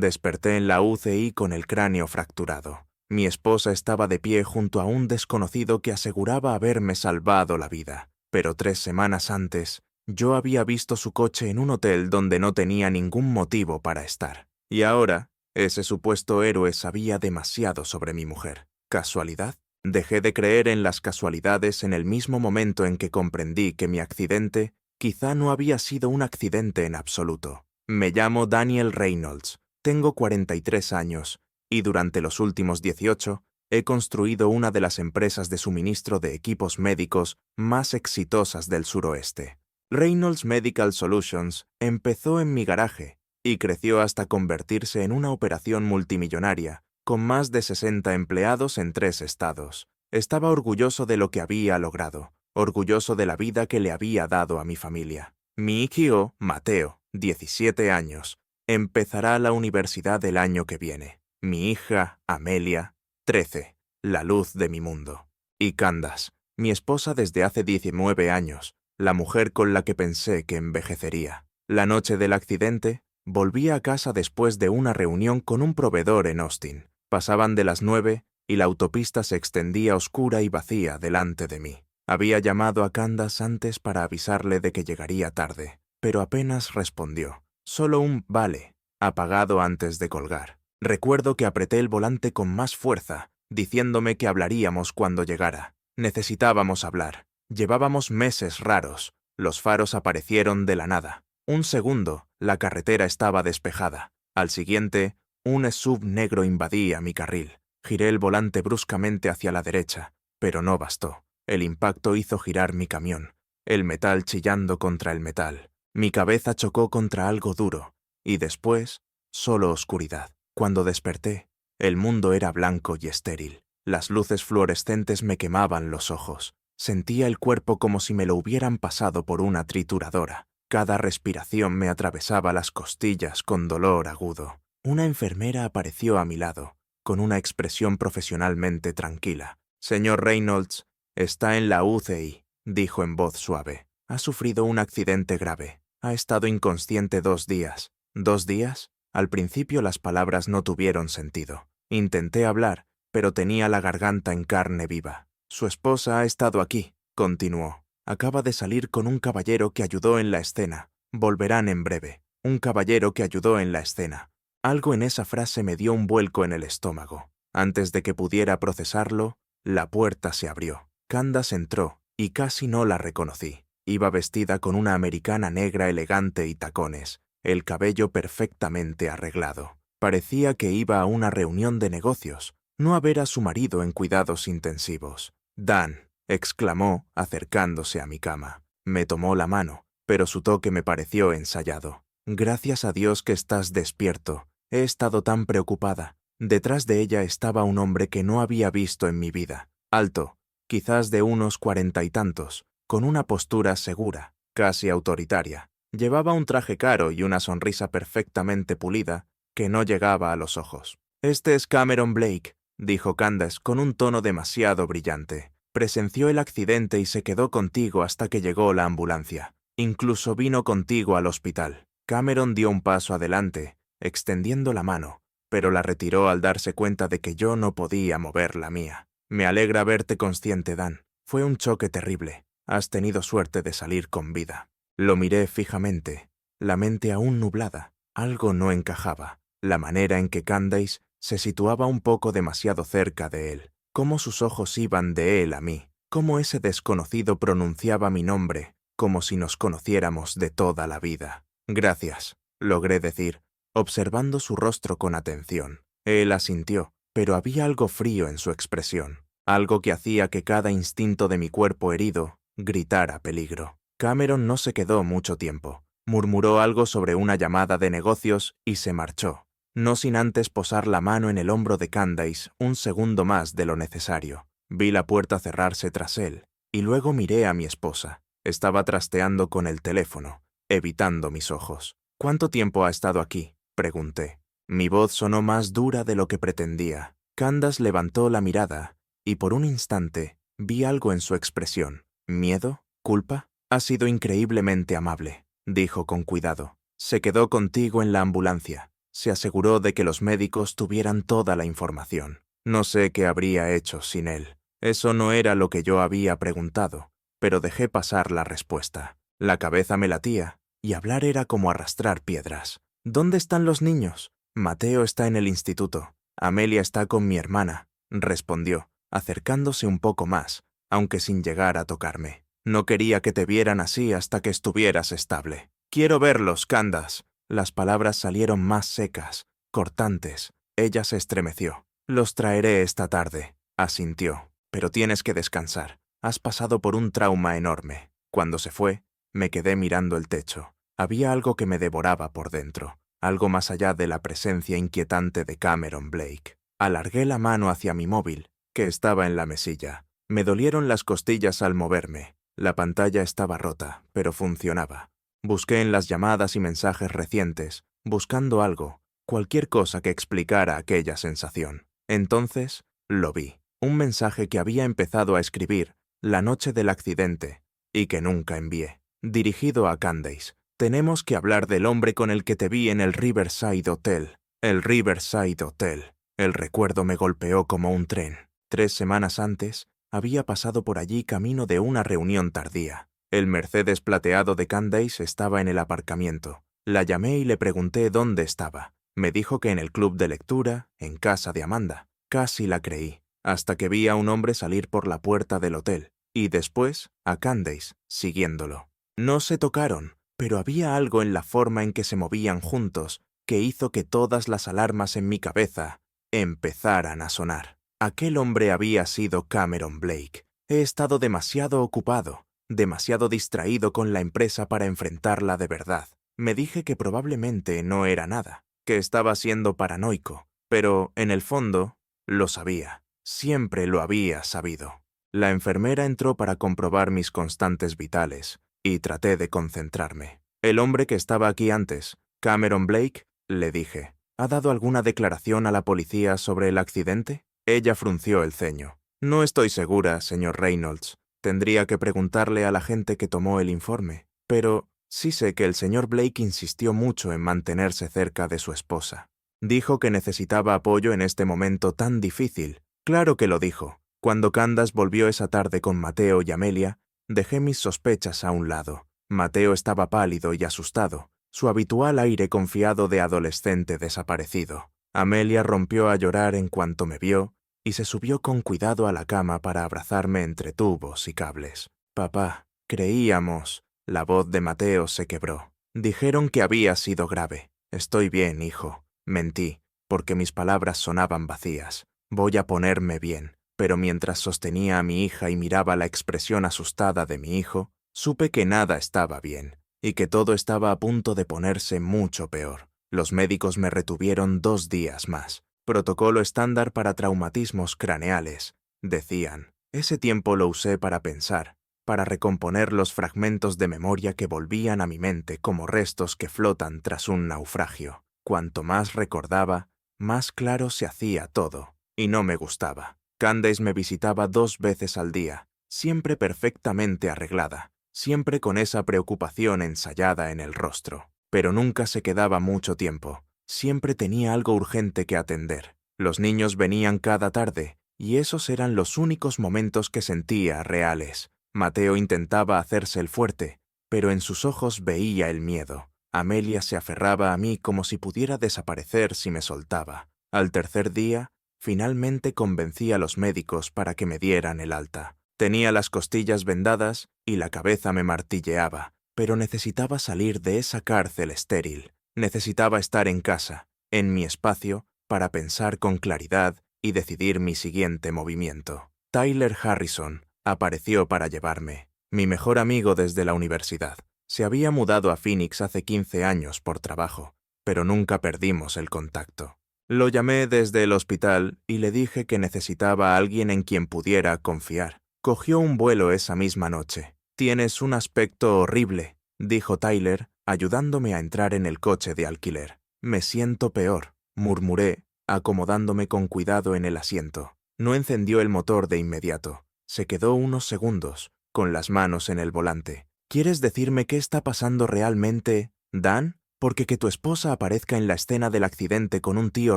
Desperté en la UCI con el cráneo fracturado. Mi esposa estaba de pie junto a un desconocido que aseguraba haberme salvado la vida. Pero 3 semanas antes, yo había visto su coche en un hotel donde no tenía ningún motivo para estar. Y ahora, ese supuesto héroe sabía demasiado sobre mi mujer. ¿Casualidad? Dejé de creer en las casualidades en el mismo momento en que comprendí que mi accidente quizá no había sido un accidente en absoluto. Me llamo Daniel Reynolds, tengo 43 años, y durante los últimos 18 he construido una de las empresas de suministro de equipos médicos más exitosas del suroeste. Reynolds Medical Solutions empezó en mi garaje y creció hasta convertirse en una operación multimillonaria, con más de 60 empleados en 3 estados. Estaba orgulloso de lo que había logrado, orgulloso de la vida que le había dado a mi familia. Mi hijo, Mateo, 17 años, empezará la universidad el año que viene. Mi hija, Amelia, 13, la luz de mi mundo. Y Candace, mi esposa desde hace 19 años, la mujer con la que pensé que envejecería. La noche del accidente, volví a casa después de una reunión con un proveedor en Austin. Pasaban de las 9 y la autopista se extendía oscura y vacía delante de mí. Había llamado a Candace antes para avisarle de que llegaría tarde, pero apenas respondió. Solo un «vale», apagado antes de colgar. Recuerdo que apreté el volante con más fuerza, diciéndome que hablaríamos cuando llegara. Necesitábamos hablar. Llevábamos meses raros. Los faros aparecieron de la nada. Un segundo, la carretera estaba despejada. Al siguiente, un SUV negro invadía mi carril. Giré el volante bruscamente hacia la derecha, pero no bastó. El impacto hizo girar mi camión, el metal chillando contra el metal. Mi cabeza chocó contra algo duro, y después, solo oscuridad. Cuando desperté, el mundo era blanco y estéril. Las luces fluorescentes me quemaban los ojos. Sentía el cuerpo como si me lo hubieran pasado por una trituradora. Cada respiración me atravesaba las costillas con dolor agudo. Una enfermera apareció a mi lado, con una expresión profesionalmente tranquila. «Señor Reynolds, está en la UCI», dijo en voz suave. «Ha sufrido un accidente grave. Ha estado inconsciente 2 días». ¿2 días? Al principio las palabras no tuvieron sentido. Intenté hablar, pero tenía la garganta en carne viva. «Su esposa ha estado aquí», continuó. «Acaba de salir con un caballero que ayudó en la escena. Volverán en breve. Un caballero que ayudó en la escena». Algo en esa frase me dio un vuelco en el estómago. Antes de que pudiera procesarlo, la puerta se abrió. Candace entró, y casi no la reconocí. Iba vestida con una americana negra elegante y tacones, el cabello perfectamente arreglado. Parecía que iba a una reunión de negocios, no a ver a su marido en cuidados intensivos. «Dan», exclamó, acercándose a mi cama. Me tomó la mano, pero su toque me pareció ensayado. «Gracias a Dios que estás despierto. He estado tan preocupada». Detrás de ella estaba un hombre que no había visto en mi vida. Alto, quizás de unos 40 y tantos, con una postura segura, casi autoritaria. Llevaba un traje caro y una sonrisa perfectamente pulida que no llegaba a los ojos. «Este es Cameron Blake», dijo Candace con un tono demasiado brillante. «Presenció el accidente y se quedó contigo hasta que llegó la ambulancia. Incluso vino contigo al hospital». Cameron dio un paso adelante, extendiendo la mano, pero la retiró al darse cuenta de que yo no podía mover la mía. «Me alegra verte consciente, Dan. Fue un choque terrible. Has tenido suerte de salir con vida». Lo miré fijamente, la mente aún nublada. Algo no encajaba. La manera en que Candace se situaba un poco demasiado cerca de él. Cómo sus ojos iban de él a mí. Cómo ese desconocido pronunciaba mi nombre, como si nos conociéramos de toda la vida. «Gracias», logré decir, observando su rostro con atención. Él asintió, pero había algo frío en su expresión, algo que hacía que cada instinto de mi cuerpo herido gritara peligro. Cameron no se quedó mucho tiempo. Murmuró algo sobre una llamada de negocios y se marchó, no sin antes posar la mano en el hombro de Candace un segundo más de lo necesario. Vi la puerta cerrarse tras él, y luego miré a mi esposa. Estaba trasteando con el teléfono, evitando mis ojos. «¿Cuánto tiempo ha estado aquí?», pregunté. Mi voz sonó más dura de lo que pretendía. Candace levantó la mirada, y por un instante vi algo en su expresión. ¿Miedo? ¿Culpa? «Ha sido increíblemente amable», dijo con cuidado. «Se quedó contigo en la ambulancia. Se aseguró de que los médicos tuvieran toda la información. No sé qué habría hecho sin él. Eso no era lo que yo había preguntado, pero dejé pasar la respuesta. La cabeza me latía, y hablar era como arrastrar piedras. ¿Dónde están los niños? Mateo está en el instituto. Amelia está con mi hermana, respondió, acercándose un poco más, aunque sin llegar a tocarme. No quería que te vieran así hasta que estuvieras estable. Quiero verlos, Candace. Las palabras salieron más secas, cortantes. Ella se estremeció. Los traeré esta tarde, asintió. Pero tienes que descansar. Has pasado por un trauma enorme. Cuando se fue, me quedé mirando el techo. Había algo que me devoraba por dentro, algo más allá de la presencia inquietante de Cameron Blake. Alargué la mano hacia mi móvil, que estaba en la mesilla. Me dolieron las costillas al moverme. La pantalla estaba rota, pero funcionaba. Busqué en las llamadas y mensajes recientes, buscando algo, cualquier cosa que explicara aquella sensación. Entonces, lo vi. Un mensaje que había empezado a escribir la noche del accidente y que nunca envié. Dirigido a Candace. Tenemos que hablar del hombre con el que te vi en el Riverside Hotel. El Riverside Hotel. El recuerdo me golpeó como un tren. 3 semanas antes, había pasado por allí camino de una reunión tardía. El Mercedes plateado de Candace estaba en el aparcamiento. La llamé y le pregunté dónde estaba. Me dijo que en el club de lectura, en casa de Amanda. Casi la creí, hasta que vi a un hombre salir por la puerta del hotel, y después a Candace, siguiéndolo. No se tocaron, pero había algo en la forma en que se movían juntos que hizo que todas las alarmas en mi cabeza empezaran a sonar. Aquel hombre había sido Cameron Blake. He estado demasiado ocupado, demasiado distraído con la empresa para enfrentarla de verdad. Me dije que probablemente no era nada, que estaba siendo paranoico, pero, en el fondo, lo sabía. Siempre lo había sabido. La enfermera entró para comprobar mis constantes vitales, y traté de concentrarme. El hombre que estaba aquí antes, Cameron Blake, le dije, ¿ha dado alguna declaración a la policía sobre el accidente? Ella frunció el ceño. No estoy segura, señor Reynolds. Tendría que preguntarle a la gente que tomó el informe. Pero sí sé que el señor Blake insistió mucho en mantenerse cerca de su esposa. Dijo que necesitaba apoyo en este momento tan difícil. Claro que lo dijo. Cuando Candace volvió esa tarde con Mateo y Amelia, dejé mis sospechas a un lado. Mateo estaba pálido y asustado, su habitual aire confiado de adolescente desaparecido. Amelia rompió a llorar en cuanto me vio y se subió con cuidado a la cama para abrazarme entre tubos y cables. Papá, creíamos. La voz de Mateo se quebró. Dijeron que había sido grave. Estoy bien, hijo. Mentí, porque mis palabras sonaban vacías. Voy a ponerme bien. Pero mientras sostenía a mi hija y miraba la expresión asustada de mi hijo, supe que nada estaba bien, y que todo estaba a punto de ponerse mucho peor. Los médicos me retuvieron 2 días más. Protocolo estándar para traumatismos craneales, decían. Ese tiempo lo usé para pensar, para recomponer los fragmentos de memoria que volvían a mi mente como restos que flotan tras un naufragio. Cuanto más recordaba, más claro se hacía todo, y no me gustaba. Candace me visitaba 2 veces al día, siempre perfectamente arreglada, siempre con esa preocupación ensayada en el rostro. Pero nunca se quedaba mucho tiempo, siempre tenía algo urgente que atender. Los niños venían cada tarde, y esos eran los únicos momentos que sentía reales. Mateo intentaba hacerse el fuerte, pero en sus ojos veía el miedo. Amelia se aferraba a mí como si pudiera desaparecer si me soltaba. Al tercer día, finalmente convencí a los médicos para que me dieran el alta. Tenía las costillas vendadas y la cabeza me martilleaba, pero necesitaba salir de esa cárcel estéril. Necesitaba estar en casa, en mi espacio, para pensar con claridad y decidir mi siguiente movimiento. Tyler Harrison apareció para llevarme, mi mejor amigo desde la universidad. Se había mudado a Phoenix hace 15 años por trabajo, pero nunca perdimos el contacto. Lo llamé desde el hospital y le dije que necesitaba a alguien en quien pudiera confiar. Cogió un vuelo esa misma noche. «Tienes un aspecto horrible», dijo Tyler, ayudándome a entrar en el coche de alquiler. «Me siento peor», murmuré, acomodándome con cuidado en el asiento. No encendió el motor de inmediato. Se quedó unos segundos, con las manos en el volante. «¿Quieres decirme qué está pasando realmente, Dan?», porque que tu esposa aparezca en la escena del accidente con un tío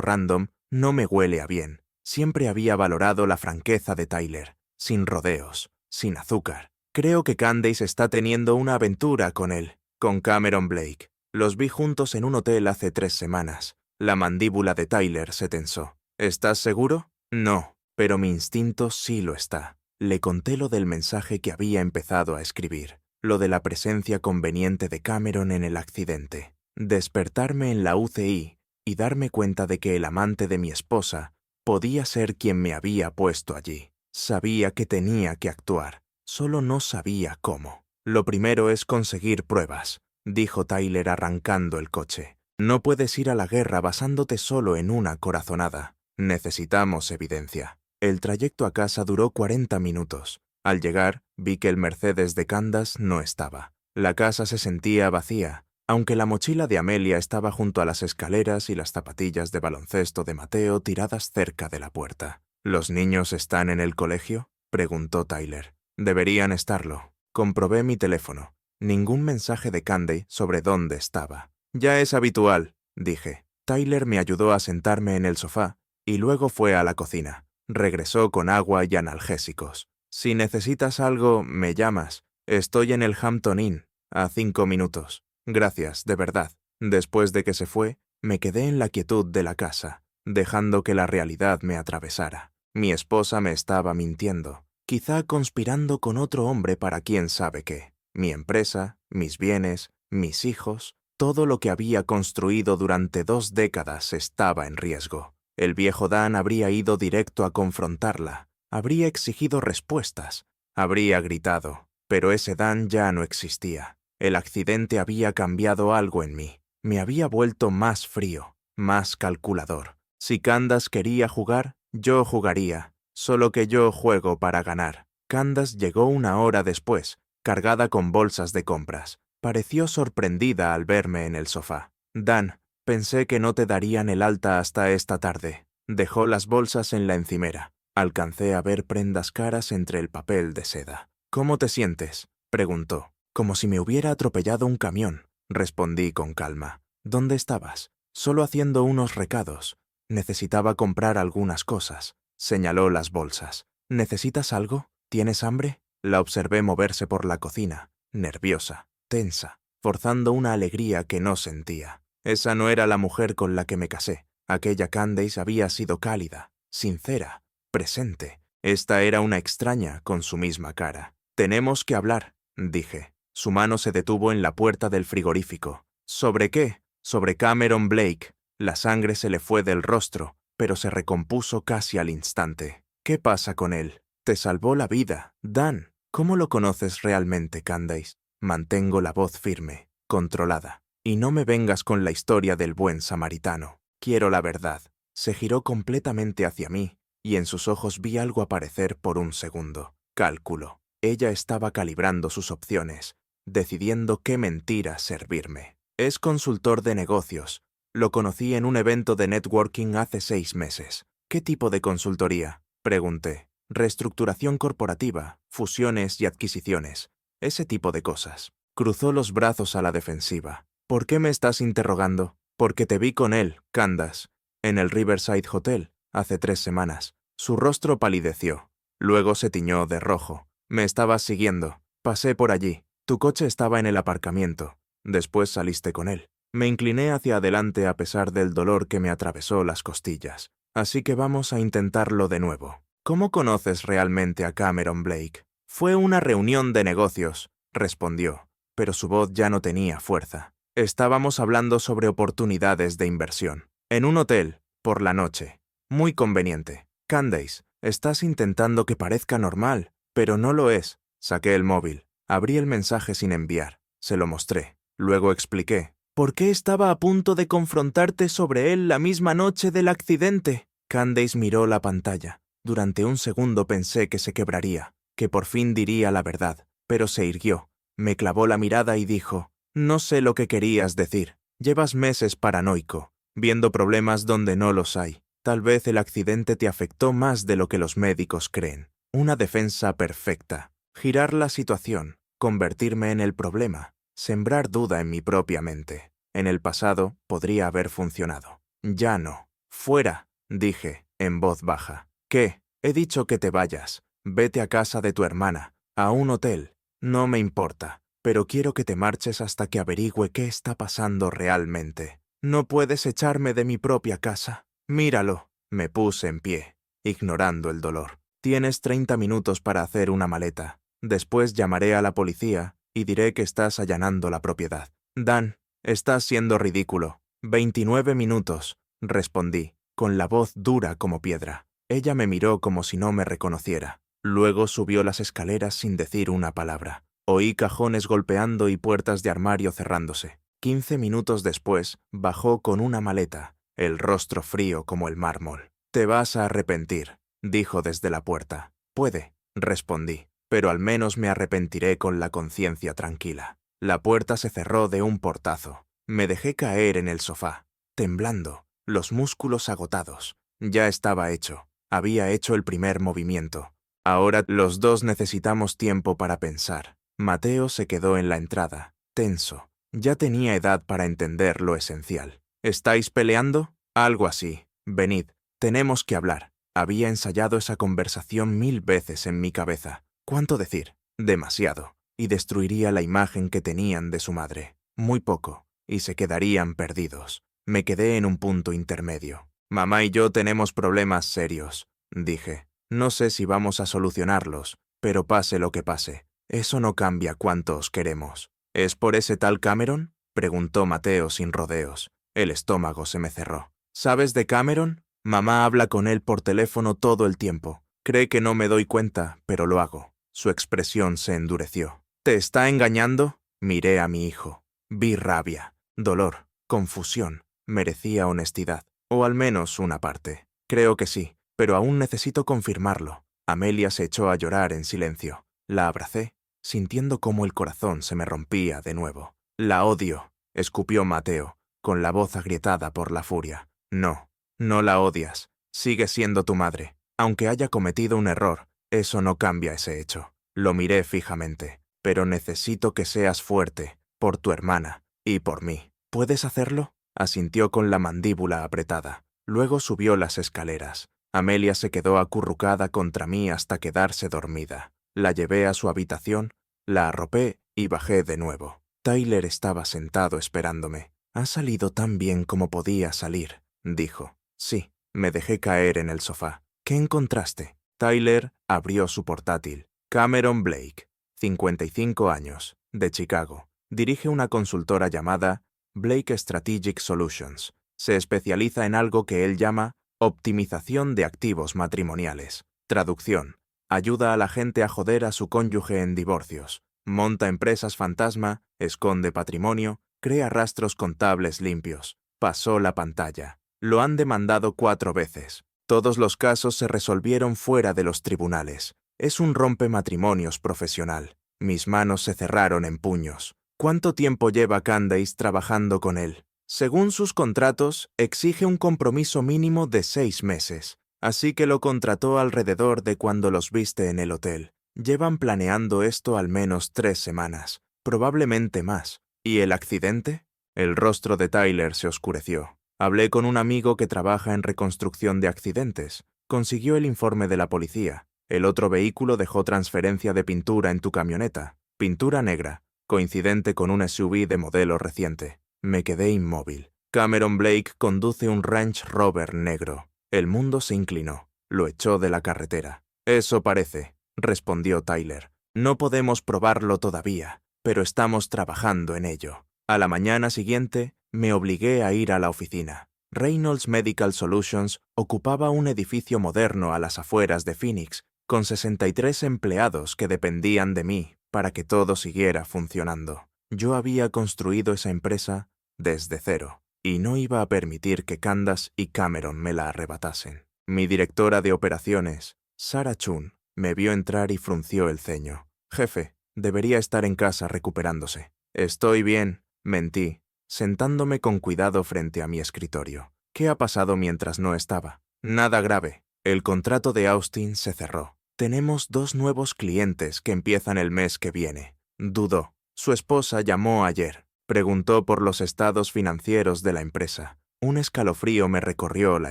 random no me huele a bien. Siempre había valorado la franqueza de Tyler, sin rodeos, sin azúcar. Creo que Candace está teniendo una aventura con él, con Cameron Blake. Los vi juntos en un hotel hace 3 semanas. La mandíbula de Tyler se tensó. ¿Estás seguro? No, pero mi instinto sí lo está. Le conté lo del mensaje que había empezado a escribir, lo de la presencia conveniente de Cameron en el accidente. Despertarme en la UCI y darme cuenta de que el amante de mi esposa podía ser quien me había puesto allí. Sabía que tenía que actuar, solo no sabía cómo. Lo primero es conseguir pruebas, dijo Tyler arrancando el coche. No puedes ir a la guerra basándote solo en una corazonada. Necesitamos evidencia. El trayecto a casa duró 40 minutos. Al llegar, vi que el Mercedes de Candace no estaba. La casa se sentía vacía, aunque la mochila de Amelia estaba junto a las escaleras y las zapatillas de baloncesto de Mateo tiradas cerca de la puerta. ¿Los niños están en el colegio?, preguntó Tyler. Deberían estarlo. Comprobé mi teléfono. Ningún mensaje de Candy sobre dónde estaba. Ya es habitual, dije. Tyler me ayudó a sentarme en el sofá y luego fue a la cocina. Regresó con agua y analgésicos. Si necesitas algo, me llamas. Estoy en el Hampton Inn, a 5 minutos. Gracias, de verdad. Después de que se fue, me quedé en la quietud de la casa, dejando que la realidad me atravesara. Mi esposa me estaba mintiendo, quizá conspirando con otro hombre para quién sabe qué. Mi empresa, mis bienes, mis hijos, todo lo que había construido durante 2 décadas estaba en riesgo. El viejo Dan habría ido directo a confrontarla, habría exigido respuestas, habría gritado, pero ese Dan ya no existía. El accidente había cambiado algo en mí. Me había vuelto más frío, más calculador. Si Candace quería jugar, yo jugaría, solo que yo juego para ganar. Candace llegó 1 hora después, cargada con bolsas de compras. Pareció sorprendida al verme en el sofá. Dan, pensé que no te darían el alta hasta esta tarde. Dejó las bolsas en la encimera. Alcancé a ver prendas caras entre el papel de seda. ¿Cómo te sientes?, preguntó. Como si me hubiera atropellado un camión, respondí con calma. ¿Dónde estabas? Solo haciendo unos recados. Necesitaba comprar algunas cosas. Señaló las bolsas. ¿Necesitas algo? ¿Tienes hambre? La observé moverse por la cocina, nerviosa, tensa, forzando una alegría que no sentía. Esa no era la mujer con la que me casé. Aquella Candace había sido cálida, sincera, presente. Esta era una extraña con su misma cara. Tenemos que hablar, dije. Su mano se detuvo en la puerta del frigorífico. ¿Sobre qué? Sobre Cameron Blake. La sangre se le fue del rostro, pero se recompuso casi al instante. ¿Qué pasa con él? Te salvó la vida, Dan. ¿Cómo lo conoces realmente, Candace? Mantengo la voz firme, controlada. Y no me vengas con la historia del buen samaritano. Quiero la verdad. Se giró completamente hacia mí, y en sus ojos vi algo aparecer por un segundo. Cálculo. Ella estaba calibrando sus opciones, decidiendo qué mentira servirme. Es consultor de negocios. Lo conocí en un evento de networking hace 6 meses. ¿Qué tipo de consultoría?, pregunté. Reestructuración corporativa, fusiones y adquisiciones. Ese tipo de cosas. Cruzó los brazos a la defensiva. ¿Por qué me estás interrogando? Porque te vi con él, Candace, en el Riverside Hotel, hace 3 semanas. Su rostro palideció. Luego se tiñó de rojo. Me estabas siguiendo. Pasé por allí. Tu coche estaba en el aparcamiento. Después saliste con él. Me incliné hacia adelante a pesar del dolor que me atravesó las costillas. Así que vamos a intentarlo de nuevo. ¿Cómo conoces realmente a Cameron Blake? Fue una reunión de negocios, respondió, pero su voz ya no tenía fuerza. Estábamos hablando sobre oportunidades de inversión. En un hotel, por la noche. Muy conveniente. Candace, estás intentando que parezca normal, pero no lo es. Saqué el móvil. Abrí el mensaje sin enviar. Se lo mostré. Luego expliqué. ¿Por qué estaba a punto de confrontarte sobre él la misma noche del accidente? Candace miró la pantalla. Durante un segundo pensé que se quebraría, que por fin diría la verdad, pero se irguió. Me clavó la mirada y dijo, no sé lo que querías decir. Llevas meses paranoico, viendo problemas donde no los hay. Tal vez el accidente te afectó más de lo que los médicos creen. Una defensa perfecta. Girar la situación, convertirme en el problema, sembrar duda en mi propia mente. En el pasado podría haber funcionado. Ya no. Fuera, dije, en voz baja. ¿Qué? He dicho que te vayas. Vete a casa de tu hermana, a un hotel. No me importa, pero quiero que te marches hasta que averigüe qué está pasando realmente. ¿No puedes echarme de mi propia casa? Míralo. Me puse en pie, ignorando el dolor. Tienes 30 minutos para hacer una maleta. Después llamaré a la policía y diré que estás allanando la propiedad. Dan, estás siendo ridículo. 29 minutos, respondí, con la voz dura como piedra. Ella me miró como si no me reconociera. Luego subió las escaleras sin decir una palabra. Oí cajones golpeando y puertas de armario cerrándose. 15 minutos después, bajó con una maleta, el rostro frío como el mármol. Te vas a arrepentir, dijo desde la puerta. Puede, respondí, pero al menos me arrepentiré con la conciencia tranquila. La puerta se cerró de un portazo. Me dejé caer en el sofá, temblando, los músculos agotados. Ya estaba hecho. Había hecho el primer movimiento. Ahora los dos necesitamos tiempo para pensar. Mateo se quedó en la entrada, tenso. Ya tenía edad para entender lo esencial. ¿Estáis peleando? Algo así. Venid, tenemos que hablar. Había ensayado esa conversación 1000 veces en mi cabeza. ¿Cuánto decir? Demasiado. Y destruiría la imagen que tenían de su madre. Muy poco. Y se quedarían perdidos. Me quedé en un punto intermedio. Mamá y yo tenemos problemas serios, dije. No sé si vamos a solucionarlos, pero pase lo que pase, eso no cambia cuánto os queremos. ¿Es por ese tal Cameron? Preguntó Mateo sin rodeos. El estómago se me cerró. ¿Sabes de Cameron? Mamá habla con él por teléfono todo el tiempo. Cree que no me doy cuenta, pero lo hago. Su expresión se endureció. ¿Te está engañando? Miré a mi hijo. Vi rabia, dolor, confusión. Merecía honestidad. O al menos una parte. Creo que sí, pero aún necesito confirmarlo. Amelia se echó a llorar en silencio. La abracé, sintiendo cómo el corazón se me rompía de nuevo. La odio, escupió Mateo, con la voz agrietada por la furia. No, no la odias. Sigue siendo tu madre. Aunque haya cometido un error, eso no cambia ese hecho. Lo miré fijamente. Pero necesito que seas fuerte, por tu hermana y por mí. ¿Puedes hacerlo? Asintió con la mandíbula apretada. Luego subió las escaleras. Amelia se quedó acurrucada contra mí hasta quedarse dormida. La llevé a su habitación, la arropé y bajé de nuevo. Tyler estaba sentado esperándome. «Ha salido tan bien como podía salir», dijo. «Sí». Me dejé caer en el sofá. «¿Qué encontraste?» Tyler abrió su portátil. Cameron Blake, 55 años, de Chicago. Dirige una consultora llamada Blake Strategic Solutions. Se especializa en algo que él llama optimización de activos matrimoniales. Traducción: ayuda a la gente a joder a su cónyuge en divorcios. Monta empresas fantasma, esconde patrimonio, crea rastros contables limpios. Pasó la pantalla. Lo han demandado 4 veces. Todos los casos se resolvieron fuera de los tribunales. Es un rompematrimonios profesional. Mis manos se cerraron en puños. ¿Cuánto tiempo lleva Candace trabajando con él? Según sus contratos, exige un compromiso mínimo de 6 meses, así que lo contrató alrededor de cuando los viste en el hotel. Llevan planeando esto al menos 3 semanas, probablemente más. ¿Y el accidente? El rostro de Tyler se oscureció. Hablé con un amigo que trabaja en reconstrucción de accidentes. Consiguió el informe de la policía. El otro vehículo dejó transferencia de pintura en tu camioneta. Pintura negra, coincidente con un SUV de modelo reciente. Me quedé inmóvil. Cameron Blake conduce un Range Rover negro. El mundo se inclinó. Lo echó de la carretera. Eso parece, respondió Tyler. No podemos probarlo todavía, pero estamos trabajando en ello. A la mañana siguiente, me obligué a ir a la oficina. Reynolds Medical Solutions ocupaba un edificio moderno a las afueras de Phoenix, con 63 empleados que dependían de mí para que todo siguiera funcionando. Yo había construido esa empresa desde cero, y no iba a permitir que Candace y Cameron me la arrebatasen. Mi directora de operaciones, Sarah Chun, me vio entrar y frunció el ceño. «Jefe, debería estar en casa recuperándose». «Estoy bien», mentí, sentándome con cuidado frente a mi escritorio. ¿Qué ha pasado mientras no estaba? Nada grave. El contrato de Austin se cerró. Tenemos 2 nuevos clientes que empiezan el mes que viene. Dudó. Su esposa llamó ayer. Preguntó por los estados financieros de la empresa. Un escalofrío me recorrió la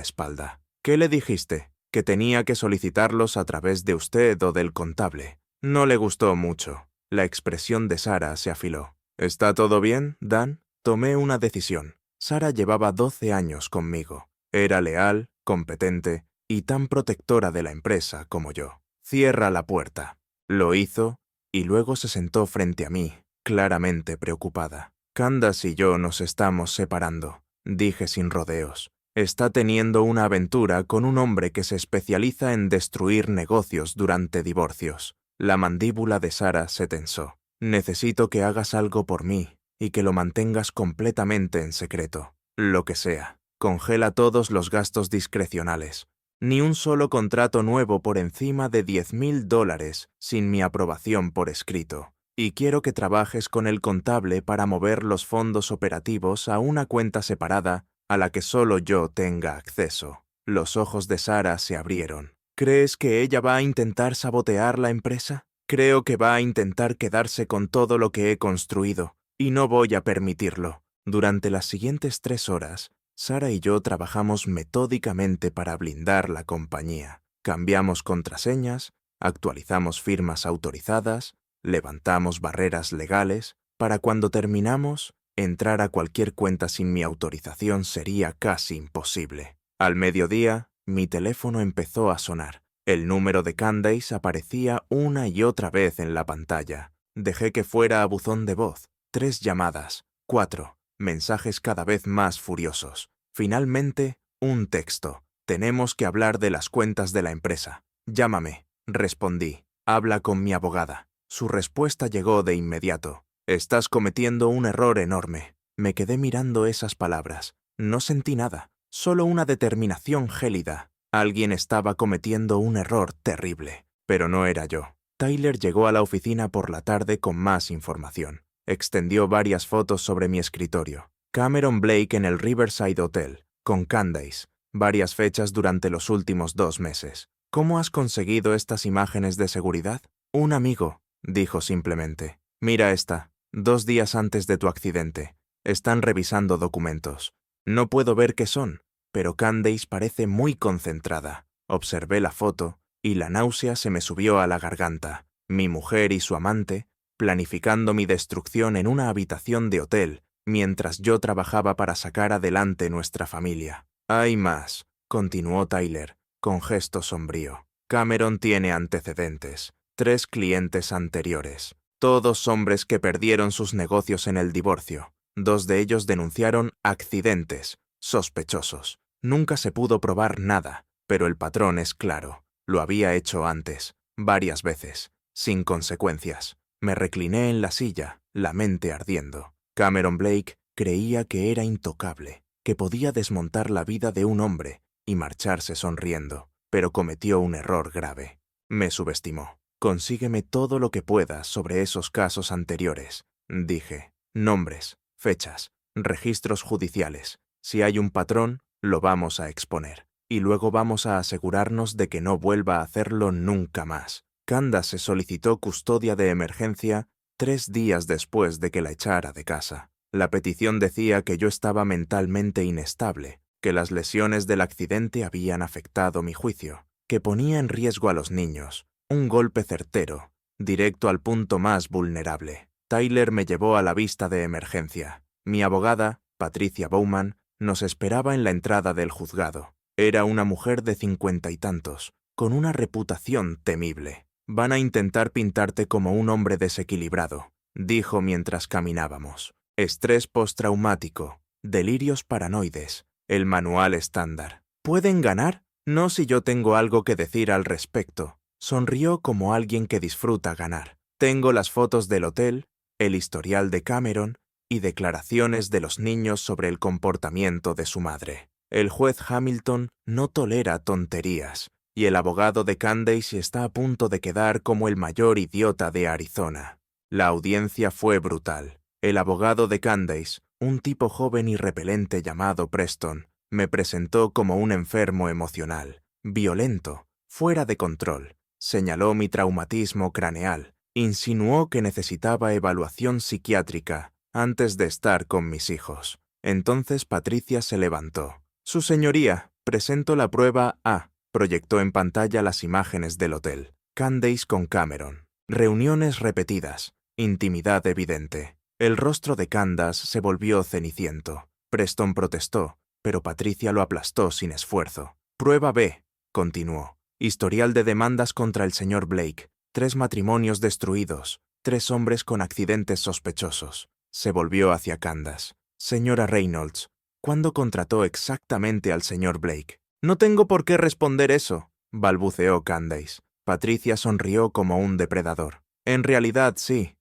espalda. ¿Qué le dijiste? Que tenía que solicitarlos a través de usted o del contable. No le gustó mucho. La expresión de Sara se afiló. ¿Está todo bien, Dan? Tomé una decisión. Sara llevaba 12 años conmigo. Era leal, competente y tan protectora de la empresa como yo. Cierra la puerta. Lo hizo y luego se sentó frente a mí, claramente preocupada. Candace y yo nos estamos separando, dije sin rodeos. Está teniendo una aventura con un hombre que se especializa en destruir negocios durante divorcios. La mandíbula de Sara se tensó. Necesito que hagas algo por mí y que lo mantengas completamente en secreto. Lo que sea. Congela todos los gastos discrecionales. Ni un solo contrato nuevo por encima de $10,000 sin mi aprobación por escrito. Y quiero que trabajes con el contable para mover los fondos operativos a una cuenta separada a la que solo yo tenga acceso. Los ojos de Sara se abrieron. ¿Crees que ella va a intentar sabotear la empresa? Creo que va a intentar quedarse con todo lo que he construido, y no voy a permitirlo. Durante las siguientes 3 horas, Sara y yo trabajamos metódicamente para blindar la compañía. Cambiamos contraseñas, actualizamos firmas autorizadas, levantamos barreras legales. Para cuando terminamos, entrar a cualquier cuenta sin mi autorización sería casi imposible. Al mediodía, mi teléfono empezó a sonar. El número de Candace aparecía una y otra vez en la pantalla. Dejé que fuera a buzón de voz. 3 llamadas, 4, mensajes cada vez más furiosos. Finalmente, un texto. Tenemos que hablar de las cuentas de la empresa. Llámame, respondí. Habla con mi abogada. Su respuesta llegó de inmediato. Estás cometiendo un error enorme. Me quedé mirando esas palabras. No sentí nada, solo una determinación gélida. Alguien estaba cometiendo un error terrible, pero no era yo. Tyler llegó a la oficina por la tarde con más información. Extendió varias fotos sobre mi escritorio. Cameron Blake en el Riverside Hotel, con Candace. Varias fechas durante los últimos 2 meses. ¿Cómo has conseguido estas imágenes de seguridad? Un amigo, dijo simplemente. Mira esta. 2 días antes de tu accidente. Están revisando documentos. No puedo ver qué son, pero Candace parece muy concentrada. Observé la foto y la náusea se me subió a la garganta. Mi mujer y su amante, planificando mi destrucción en una habitación de hotel, mientras yo trabajaba para sacar adelante nuestra familia. Hay más, continuó Tyler, con gesto sombrío. Cameron tiene antecedentes. 3 clientes anteriores. Todos hombres que perdieron sus negocios en el divorcio. 2 de ellos denunciaron accidentes sospechosos. Nunca se pudo probar nada, pero el patrón es claro. Lo había hecho antes, varias veces, sin consecuencias. Me recliné en la silla, la mente ardiendo. Cameron Blake creía que era intocable, que podía desmontar la vida de un hombre y marcharse sonriendo, pero cometió un error grave. Me subestimó. Consígueme todo lo que puedas sobre esos casos anteriores, dije. Nombres, fechas, registros judiciales. Si hay un patrón, lo vamos a exponer. Y luego vamos a asegurarnos de que no vuelva a hacerlo nunca más. Candace solicitó custodia de emergencia 3 días después de que la echara de casa. La petición decía que yo estaba mentalmente inestable, que las lesiones del accidente habían afectado mi juicio, que ponía en riesgo a los niños. Un golpe certero, directo al punto más vulnerable. Tyler me llevó a la vista de emergencia. Mi abogada, Patricia Bowman, nos esperaba en la entrada del juzgado. Era una mujer de 50 y tantos, con una reputación temible. Van a intentar pintarte como un hombre desequilibrado, dijo mientras caminábamos. Estrés postraumático, delirios paranoides, el manual estándar. ¿Pueden ganar? No si yo tengo algo que decir al respecto. Sonrió como alguien que disfruta ganar. Tengo las fotos del hotel, el historial de Cameron y declaraciones de los niños sobre el comportamiento de su madre. El juez Hamilton no tolera tonterías, y el abogado de Candace está a punto de quedar como el mayor idiota de Arizona. La audiencia fue brutal. El abogado de Candace, un tipo joven y repelente llamado Preston, me presentó como un enfermo emocional, violento, fuera de control. Señaló mi traumatismo craneal, insinuó que necesitaba evaluación psiquiátrica antes de estar con mis hijos. Entonces Patricia se levantó. Su señoría, presento la prueba A. Proyectó en pantalla las imágenes del hotel. Candace con Cameron. Reuniones repetidas. Intimidad evidente. El rostro de Candace se volvió ceniciento. Preston protestó, pero Patricia lo aplastó sin esfuerzo. Prueba B, continuó. Historial de demandas contra el señor Blake. 3 matrimonios destruidos. 3 hombres con accidentes sospechosos. Se volvió hacia Candace. Señora Reynolds, ¿cuándo contrató exactamente al señor Blake? No tengo por qué responder eso, balbuceó Candace. Patricia sonrió como un depredador. En realidad sí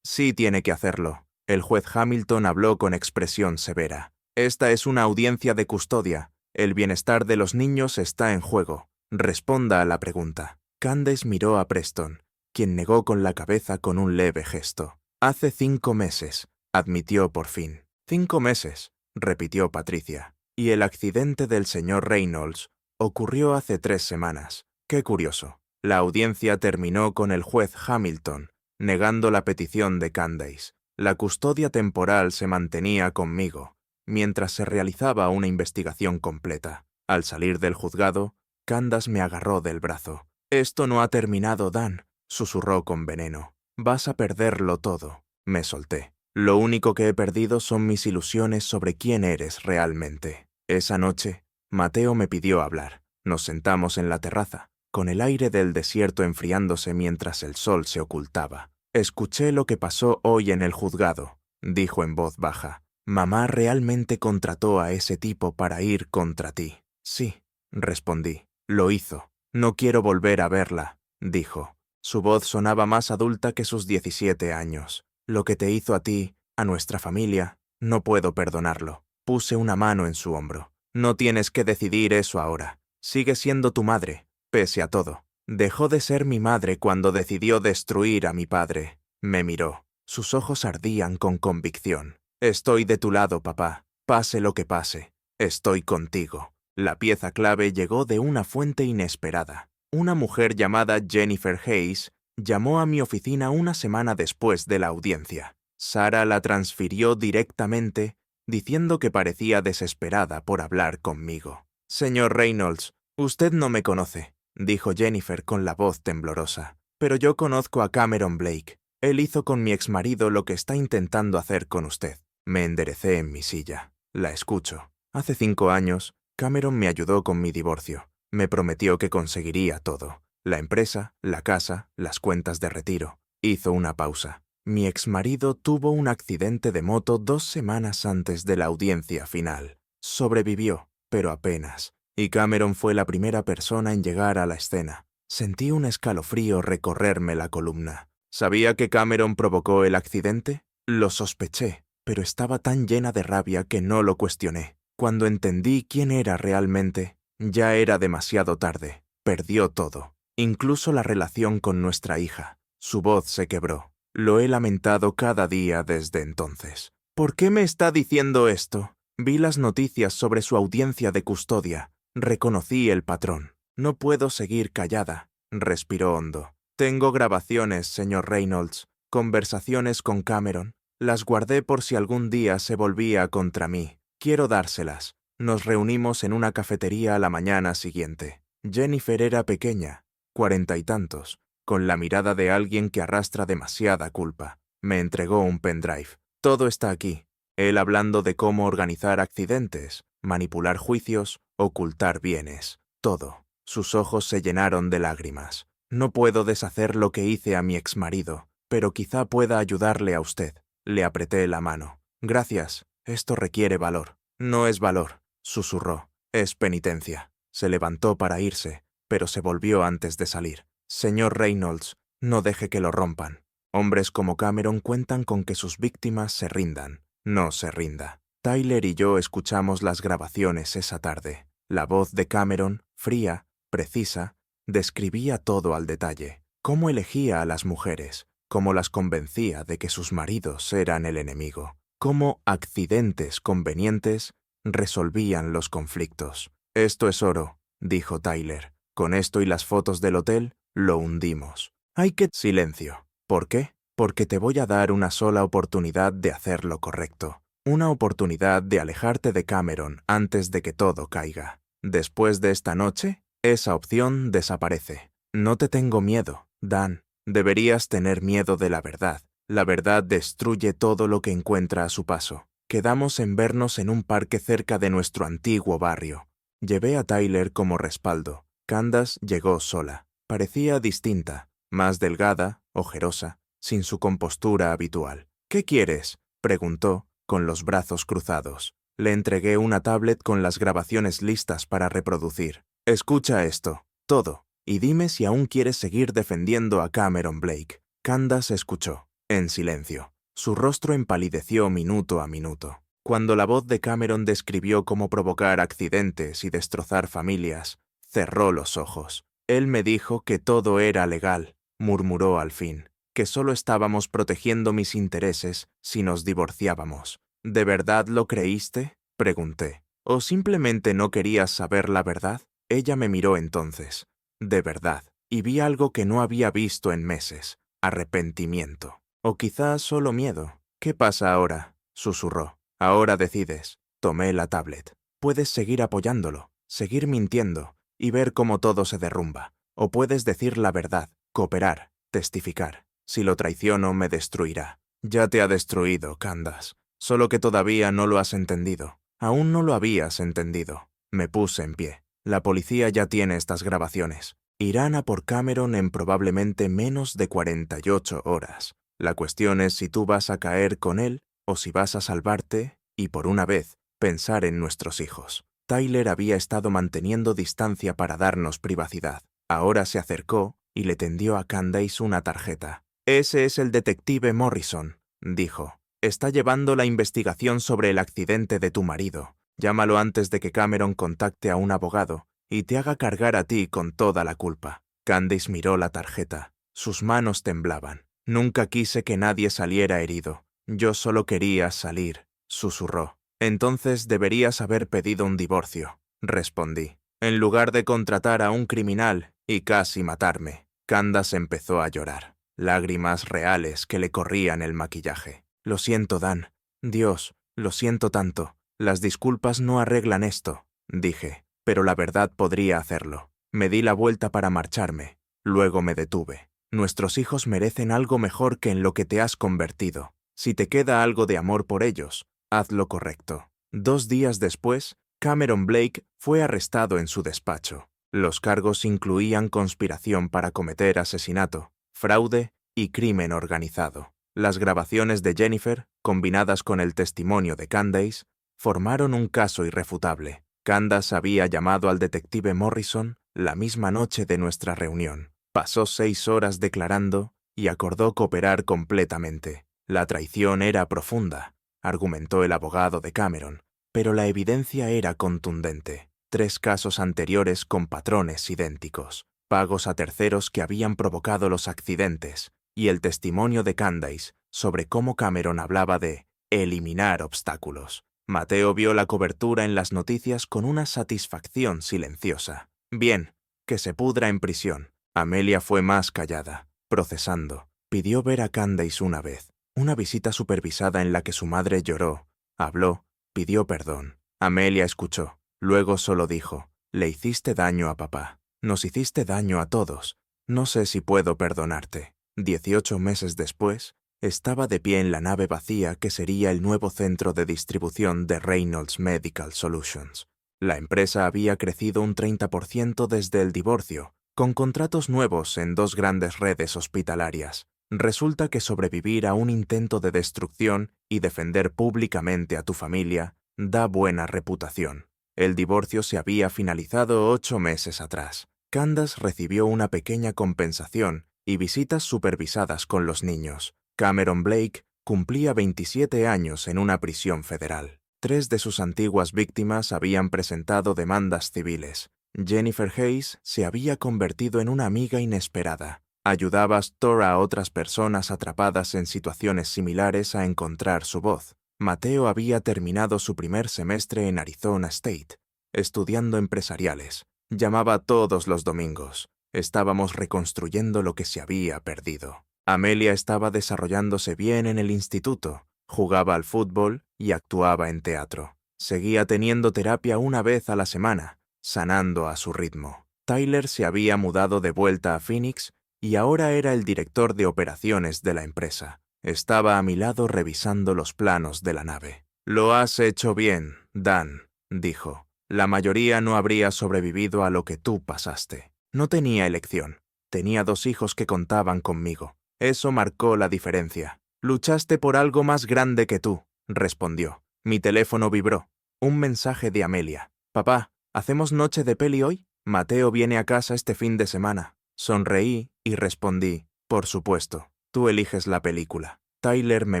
tiene que hacerlo. El juez Hamilton habló con expresión severa. Esta es una audiencia de custodia. El bienestar de los niños está en juego. Responda a la pregunta. Candace miró a Preston, quien negó con la cabeza con un leve gesto. Hace 5 meses, admitió por fin. 5 meses, repitió Patricia. Y el accidente del señor Reynolds ocurrió hace 3 semanas. Qué curioso. La audiencia terminó con el juez Hamilton, negando la petición de Candace. La custodia temporal se mantenía conmigo, mientras se realizaba una investigación completa. Al salir del juzgado, Candace me agarró del brazo. «Esto no ha terminado, Dan», susurró con veneno. «Vas a perderlo todo». Me solté. «Lo único que he perdido son mis ilusiones sobre quién eres realmente». Esa noche, Mateo me pidió hablar. Nos sentamos en la terraza, con el aire del desierto enfriándose mientras el sol se ocultaba. «Escuché lo que pasó hoy en el juzgado», dijo en voz baja. «Mamá realmente contrató a ese tipo para ir contra ti». «Sí», respondí. «Lo hizo. No quiero volver a verla», dijo. Su voz sonaba más adulta que sus 17 años. «Lo que te hizo a ti, a nuestra familia, no puedo perdonarlo». Puse una mano en su hombro. «No tienes que decidir eso ahora. Sigue siendo tu madre, pese a todo». Dejó de ser mi madre cuando decidió destruir a mi padre. Me miró. Sus ojos ardían con convicción. «Estoy de tu lado, papá. Pase lo que pase. Estoy contigo». La pieza clave llegó de una fuente inesperada. Una mujer llamada Jennifer Hayes llamó a mi oficina una semana después de la audiencia. Sara la transfirió directamente, diciendo que parecía desesperada por hablar conmigo. «Señor Reynolds, usted no me conoce», dijo Jennifer con la voz temblorosa. «Pero yo conozco a Cameron Blake. Él hizo con mi exmarido lo que está intentando hacer con usted». Me enderecé en mi silla. La escucho. Hace 5 años, Cameron me ayudó con mi divorcio. Me prometió que conseguiría todo. La empresa, la casa, las cuentas de retiro. Hizo una pausa. Mi exmarido tuvo un accidente de moto 2 semanas antes de la audiencia final. Sobrevivió, pero apenas. Y Cameron fue la primera persona en llegar a la escena. Sentí un escalofrío recorrerme la columna. ¿Sabía que Cameron provocó el accidente? Lo sospeché, pero estaba tan llena de rabia que no lo cuestioné. Cuando entendí quién era realmente, ya era demasiado tarde. Perdió todo, incluso la relación con nuestra hija. Su voz se quebró. Lo he lamentado cada día desde entonces. ¿Por qué me está diciendo esto? Vi las noticias sobre su audiencia de custodia. Reconocí el patrón. No puedo seguir callada. Respiró hondo. Tengo grabaciones, señor Reynolds. Conversaciones con Cameron. Las guardé por si algún día se volvía contra mí. Quiero dárselas. Nos reunimos en una cafetería a la mañana siguiente. Jennifer era pequeña, 40 y tantos, con la mirada de alguien que arrastra demasiada culpa. Me entregó un pendrive. Todo está aquí. Él hablando de cómo organizar accidentes, manipular juicios, ocultar bienes. Todo. Sus ojos se llenaron de lágrimas. No puedo deshacer lo que hice a mi exmarido, pero quizá pueda ayudarle a usted. Le apreté la mano. Gracias. Esto requiere valor. No es valor, susurró. Es penitencia. Se levantó para irse, pero se volvió antes de salir. Señor Reynolds, no deje que lo rompan. Hombres como Cameron cuentan con que sus víctimas se rindan. No se rinda. Tyler y yo escuchamos las grabaciones esa tarde. La voz de Cameron, fría, precisa, describía todo al detalle. Cómo elegía a las mujeres, cómo las convencía de que sus maridos eran el enemigo. Cómo accidentes convenientes resolvían los conflictos. «Esto es oro», dijo Tyler. «Con esto y las fotos del hotel, lo hundimos». «Hay que...» Silencio. «¿Por qué?». porque te voy a dar una sola oportunidad de hacer lo correcto. Una oportunidad de alejarte de Cameron antes de que todo caiga. Después de esta noche, esa opción desaparece. No te tengo miedo, Dan. Deberías tener miedo de la verdad. La verdad destruye todo lo que encuentra a su paso. Quedamos en vernos en un parque cerca de nuestro antiguo barrio. Llevé a Tyler como respaldo. Candace llegó sola. Parecía distinta, más delgada, ojerosa, sin su compostura habitual. «¿Qué quieres?», preguntó, con los brazos cruzados. Le entregué una tablet con las grabaciones listas para reproducir. «Escucha esto, todo, y dime si aún quieres seguir defendiendo a Cameron Blake». Candace escuchó, en silencio. Su rostro empalideció minuto a minuto. Cuando la voz de Cameron describió cómo provocar accidentes y destrozar familias, cerró los ojos. «Él me dijo que todo era legal», murmuró al fin, «que solo estábamos protegiendo mis intereses si nos divorciábamos». «¿De verdad lo creíste?», pregunté. «¿O simplemente no querías saber la verdad?». Ella me miró entonces. «De verdad», y vi algo que no había visto en meses. Arrepentimiento. O quizás solo miedo. «¿Qué pasa ahora?», susurró. «Ahora decides». Tomé la tablet. «Puedes seguir apoyándolo, seguir mintiendo y ver cómo todo se derrumba. O puedes decir la verdad, cooperar, testificar. Si lo traiciono, me destruirá». «Ya te ha destruido, Candace. Solo que todavía no lo has entendido. Aún no lo habías entendido». Me puse en pie. «La policía ya tiene estas grabaciones. Irán a por Cameron en probablemente menos de 48 horas. La cuestión es si tú vas a caer con él o si vas a salvarte y, por una vez, pensar en nuestros hijos». Tyler había estado manteniendo distancia para darnos privacidad. Ahora se acercó y le tendió a Candace una tarjeta. «Ese es el detective Morrison», dijo. «Está llevando la investigación sobre el accidente de tu marido. Llámalo antes de que Cameron contacte a un abogado y te haga cargar a ti con toda la culpa». Candace miró la tarjeta. Sus manos temblaban. «Nunca quise que nadie saliera herido. Yo solo quería salir», susurró. «Entonces deberías haber pedido un divorcio», respondí, «en lugar de contratar a un criminal y casi matarme». Candace empezó a llorar, lágrimas reales que le corrían el maquillaje. «Lo siento, Dan. Dios, lo siento tanto. Las disculpas no arreglan esto», dije, «pero la verdad podría hacerlo». Me di la vuelta para marcharme. Luego me detuve. «Nuestros hijos merecen algo mejor que en lo que te has convertido. Si te queda algo de amor por ellos, haz lo correcto». 2 días después, Cameron Blake fue arrestado en su despacho. Los cargos incluían conspiración para cometer asesinato, fraude y crimen organizado. Las grabaciones de Jennifer, combinadas con el testimonio de Candace, formaron un caso irrefutable. Candace había llamado al detective Morrison la misma noche de nuestra reunión. Pasó 6 horas declarando y acordó cooperar completamente. La traición era profunda, argumentó el abogado de Cameron, pero la evidencia era contundente. 3 casos anteriores con patrones idénticos, pagos a terceros que habían provocado los accidentes, y el testimonio de Candace sobre cómo Cameron hablaba de eliminar obstáculos. Mateo vio la cobertura en las noticias con una satisfacción silenciosa. «Bien, que se pudra en prisión». Amelia fue más callada, procesando. Pidió ver a Candace una vez, una visita supervisada en la que su madre lloró, habló, pidió perdón. Amelia escuchó. Luego solo dijo: «Le hiciste daño a papá. Nos hiciste daño a todos. No sé si puedo perdonarte». 18 meses después, estaba de pie en la nave vacía que sería el nuevo centro de distribución de Reynolds Medical Solutions. La empresa había crecido un 30% desde el divorcio, con contratos nuevos en 2 grandes redes hospitalarias. Resulta que sobrevivir a un intento de destrucción y defender públicamente a tu familia da buena reputación. El divorcio se había finalizado 8 meses atrás. Candace recibió una pequeña compensación y visitas supervisadas con los niños. Cameron Blake cumplía 27 años en una prisión federal. 3 de sus antiguas víctimas habían presentado demandas civiles. Jennifer Hayes se había convertido en una amiga inesperada. Ayudaba a Store a otras personas atrapadas en situaciones similares a encontrar su voz. Mateo había terminado su primer semestre en Arizona State, estudiando empresariales. Llamaba todos los domingos. Estábamos reconstruyendo lo que se había perdido. Amelia estaba desarrollándose bien en el instituto, jugaba al fútbol y actuaba en teatro. Seguía teniendo terapia una vez a la semana, sanando a su ritmo. Tyler se había mudado de vuelta a Phoenix y ahora era el director de operaciones de la empresa. Estaba a mi lado revisando los planos de la nave. «Lo has hecho bien, Dan», dijo. «La mayoría no habría sobrevivido a lo que tú pasaste. No tenía elección. Tenía 2 hijos que contaban conmigo. Eso marcó la diferencia». «Luchaste por algo más grande que tú», respondió. Mi teléfono vibró. Un mensaje de Amelia. «Papá, ¿hacemos noche de peli hoy? Mateo viene a casa este fin de semana». Sonreí y respondí, «Por supuesto, tú eliges la película». Tyler me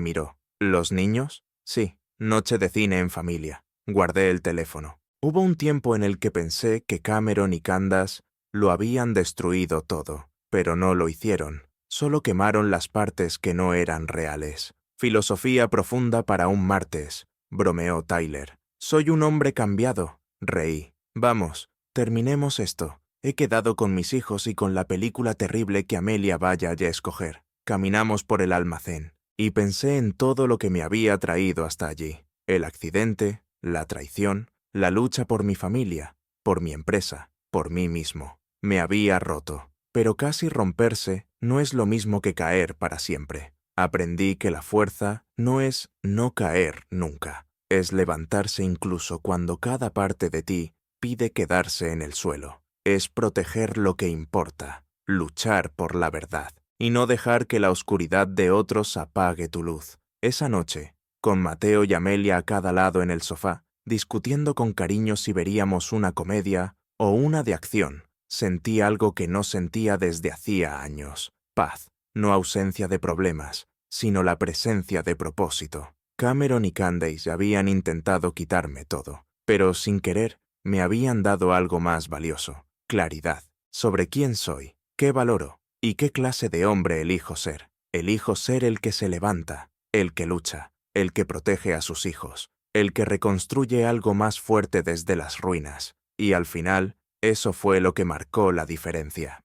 miró. «¿Los niños?» «Sí, noche de cine en familia». Guardé el teléfono. Hubo un tiempo en el que pensé que Cameron y Candace lo habían destruido todo, pero no lo hicieron. Solo quemaron las partes que no eran reales. «Filosofía profunda para un martes», bromeó Tyler. «Soy un hombre cambiado», reí. «Vamos, terminemos esto. He quedado con mis hijos y con la película terrible que Amelia vaya a escoger». Caminamos por el almacén y pensé en todo lo que me había traído hasta allí. El accidente, la traición, la lucha por mi familia, por mi empresa, por mí mismo. Me había roto. Pero casi romperse no es lo mismo que caer para siempre. Aprendí que la fuerza no es no caer nunca. Es levantarse incluso cuando cada parte de ti pide quedarse en el suelo. Es proteger lo que importa, luchar por la verdad y no dejar que la oscuridad de otros apague tu luz. Esa noche, con Mateo y Amelia a cada lado en el sofá, discutiendo con cariño si veríamos una comedia o una de acción, sentí algo que no sentía desde hacía años. Paz, no ausencia de problemas, sino la presencia de propósito. Cameron y Candace habían intentado quitarme todo, pero sin querer me habían dado algo más valioso: claridad sobre quién soy, qué valoro y qué clase de hombre elijo ser. Elijo ser el que se levanta, el que lucha, el que protege a sus hijos, el que reconstruye algo más fuerte desde las ruinas. Y al final, eso fue lo que marcó la diferencia.